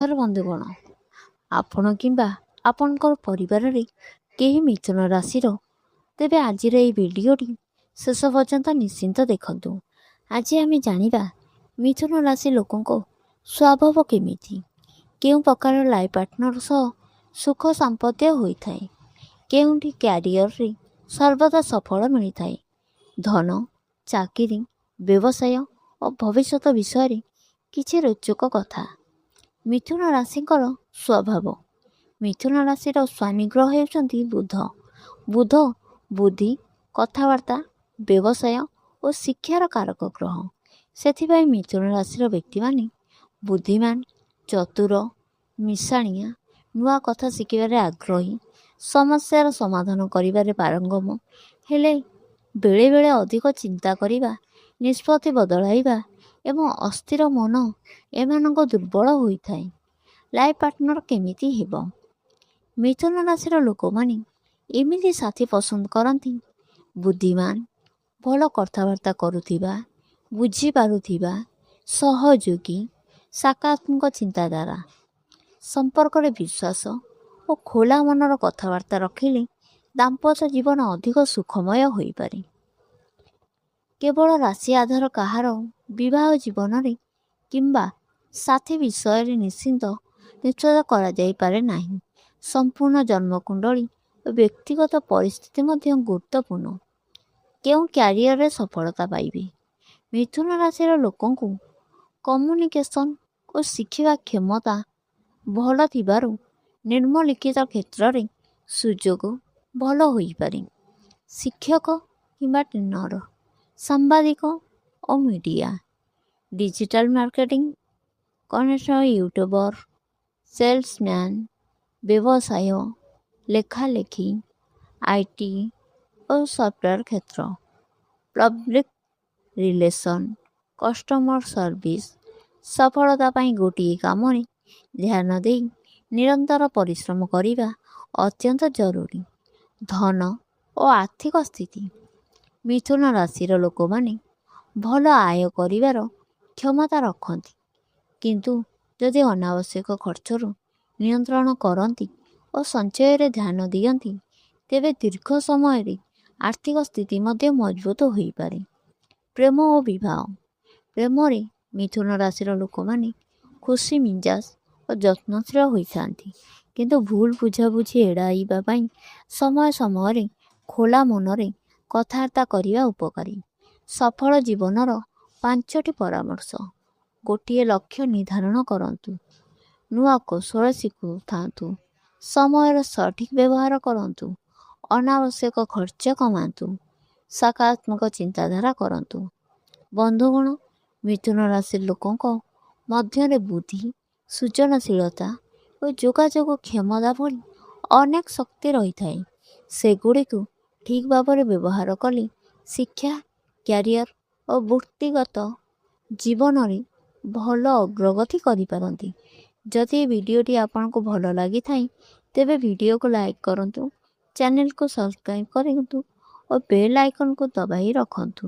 ବନ୍ଧୁଗଣ, ଆପଣ କିମ୍ବା ଆପଣଙ୍କର ପରିବାରରେ କେହି ମିଥୁନ ରାଶିର, ତେବେ ଆଜିର ଏହି ଭିଡ଼ିଓଟି ଶେଷ ପର୍ଯ୍ୟନ୍ତ ନିଶ୍ଚିନ୍ତ ଦେଖନ୍ତୁ। ଆଜି ଆମେ ଜାଣିବା ମିଥୁନ ରାଶି ଲୋକଙ୍କ ସ୍ୱଭାବ କେମିତି, କେଉଁ ପ୍ରକାର ଲାଇଫ୍ ପାର୍ଟନର ସହ ସୁଖ ସାମ୍ପତ୍ୟ ହୋଇଥାଏ, କେଉଁଠି କ୍ୟାରିୟରରେ ସର୍ବଦା ସଫଳ ମିଳିଥାଏ, ଧନ, ଚାକିରି, ବ୍ୟବସାୟ ଓ ଭବିଷ୍ୟତ ବିଷୟରେ କିଛି ରୋଚକ କଥା। ମିଥୁନ ରାଶିଙ୍କର ସ୍ୱଭାବ। ମିଥୁନ ରାଶିର ସ୍ୱାମୀ ଗ୍ରହ ହେଉଛନ୍ତି ବୁଧ। ବୁଧ ବୁଦ୍ଧି, କଥାବାର୍ତ୍ତା, ବ୍ୟବସାୟ ଓ ଶିକ୍ଷାର କାରକ ଗ୍ରହ। ସେଥିପାଇଁ ମିଥୁନ ରାଶିର ବ୍ୟକ୍ତିମାନେ ବୁଦ୍ଧିମାନ, ଚତୁର, ମିଶାଣିଆ, ନୂଆ କଥା ଶିଖିବାରେ ଆଗ୍ରହୀ, ସମସ୍ୟାର ସମାଧାନ କରିବାରେ ପାରଙ୍ଗମ, ହେଲେ ବେଳେବେଳେ ଅଧିକ ଚିନ୍ତା କରିବା, ନିଷ୍ପତ୍ତି ବଦଳାଇବା ଏବଂ ଅସ୍ଥିର ମନ ଏମାନଙ୍କ ଦୁର୍ବଳ ହୋଇଥାଏ। ଲାଇଫ୍ ପାର୍ଟନର କେମିତି ହେବ? ମିଥୁନ ରାଶିର ଲୋକମାନେ ଏମିତି ସାଥୀ ପସନ୍ଦ କରନ୍ତି, ବୁଦ୍ଧିମାନ, ଭଲ କଥାବାର୍ତ୍ତା କରୁଥିବା, ବୁଝିପାରୁଥିବା, ସହଯୋଗୀ, ସକାରାତ୍ମକ ଚିନ୍ତାଧାରା। ସମ୍ପର୍କରେ ବିଶ୍ୱାସ ଓ ଖୋଲା ମନର କଥାବାର୍ତ୍ତା ରଖିଲେ ଦାମ୍ପତ୍ୟ ଜୀବନ ଅଧିକ ସୁଖମୟ ହୋଇପାରେ। କେବଳ ରାଶି ଆଧାର କାହାର ବିବାହ ଜୀବନରେ କିମ୍ବା ସାଥୀ ବିଷୟରେ ନିଶ୍ଚିତ କରାଯାଇପାରେ ନାହିଁ। ସମ୍ପୂର୍ଣ୍ଣ ଜନ୍ମକୁଣ୍ଡଳୀ ଓ ବ୍ୟକ୍ତିଗତ ପରିସ୍ଥିତି ମଧ୍ୟ ଗୁରୁତ୍ୱପୂର୍ଣ୍ଣ। କେଉଁ କ୍ୟାରିୟରରେ ସଫଳତା ପାଇବେ? ମିଥୁନ ରାଶିର ଲୋକଙ୍କୁ କମ୍ୟୁନିକେସନ୍ ଓ ଶିଖିବା କ୍ଷମତା ଭଲ ଥିବାରୁ ନିମ୍ନଲିଖିତ କ୍ଷେତ୍ରରେ ସୁଯୋଗ ଭଲ ହୋଇପାରେ। ଶିକ୍ଷକ କିମ୍ବା ଟ୍ରେନର, ସାମ୍ବାଦିକ ଓ ମିଡ଼ିଆ, ଡିଜିଟାଲ ମାର୍କେଟିଂ, କଣ୍ଟେଣ୍ଟ ୟୁଟ୍ୟୁବର, ସେଲ୍ସମ୍ୟାନ୍, ବ୍ୟବସାୟ, ଲେଖାଲେଖି, IT ଓ ସଫ୍ଟୱେର୍ କ୍ଷେତ୍ର, ପବ୍ଲିକ୍ ରିଲେସନ୍, କଷ୍ଟମର ସର୍ଭିସ୍। ସଫଳତା ପାଇଁ ଗୋଟିଏ କାମରେ ଧ୍ୟାନ ଦେଇ ନିରନ୍ତର ପରିଶ୍ରମ କରିବା ଅତ୍ୟନ୍ତ ଜରୁରୀ। ଧନ ଓ ଆର୍ଥିକ ସ୍ଥିତି। ମିଥୁନ ରାଶିର ଲୋକମାନେ ଭଲ ଆୟ କରିବାର କ୍ଷମତା ରଖନ୍ତି, କିନ୍ତୁ ଯଦି ଅନାବଶ୍ୟକ ଖର୍ଚ୍ଚରୁ ନିୟନ୍ତ୍ରଣ କରନ୍ତି ଓ ସଞ୍ଚୟରେ ଧ୍ୟାନ ଦିଅନ୍ତି, ତେବେ ଦୀର୍ଘ ସମୟରେ ଆର୍ଥିକ ସ୍ଥିତି ମଧ୍ୟ ମଜବୁତ ହୋଇପାରେ। ପ୍ରେମ ଓ ବିବାହ। ପ୍ରେମରେ ମିଥୁନ ରାଶିର ଲୋକମାନେ ଖୁସି ମିଜାଜ ଓ ଯତ୍ନଶୀଳ ହୋଇଥାନ୍ତି, କିନ୍ତୁ ଭୁଲ ବୁଝାବୁଝି ଏଡ଼ାଇବା ପାଇଁ ସମୟ ସମୟରେ ଖୋଲା ମନରେ କଥାବାର୍ତ୍ତା କରିବା ଉପକାରୀ। ସଫଳ ଜୀବନର 5ଟି ପରାମର୍ଶ। ଗୋଟିଏ ଲକ୍ଷ୍ୟ ନିର୍ଦ୍ଧାରଣ କରନ୍ତୁ। ନୂଆ କୌଶଳ ଶିଖୁଥାନ୍ତୁ। ସମୟର ସଠିକ୍ ବ୍ୟବହାର କରନ୍ତୁ। ଅନାବଶ୍ୟକ ଖର୍ଚ୍ଚ କମାନ୍ତୁ। ସକାରାତ୍ମକ ଚିନ୍ତାଧାରା କରନ୍ତୁ। ବନ୍ଧୁଗଣ, ମିଥୁନ ରାଶିର ଲୋକଙ୍କ ମଧ୍ୟରେ ବୁଦ୍ଧି, ସୃଜନଶୀଳତା ଓ ଯୋଗାଯୋଗ କ୍ଷମତା ଭଳି ଅନେକ ଶକ୍ତି ରହିଥାଏ। ସେଗୁଡ଼ିକୁ ଠିକ୍ ଭାବରେ ବ୍ୟବହାର କଲେ ଶିକ୍ଷା, କ୍ୟାରିୟର ଓ ବୃତ୍ତିଗତ ଜୀବନରେ ଭଲ ଅଗ୍ରଗତି କରିପାରନ୍ତି। ଯଦି ଏ ଭିଡ଼ିଓଟି ଆପଣଙ୍କୁ ଭଲ ଲାଗିଥାଏ, ତେବେ ଭିଡ଼ିଓକୁ ଲାଇକ୍ କରନ୍ତୁ, ଚ୍ୟାନେଲକୁ ସବସ୍କ୍ରାଇବ୍ କରନ୍ତୁ ଓ ବେଲ୍ ଆଇକନକୁ ଦବାଇ ରଖନ୍ତୁ।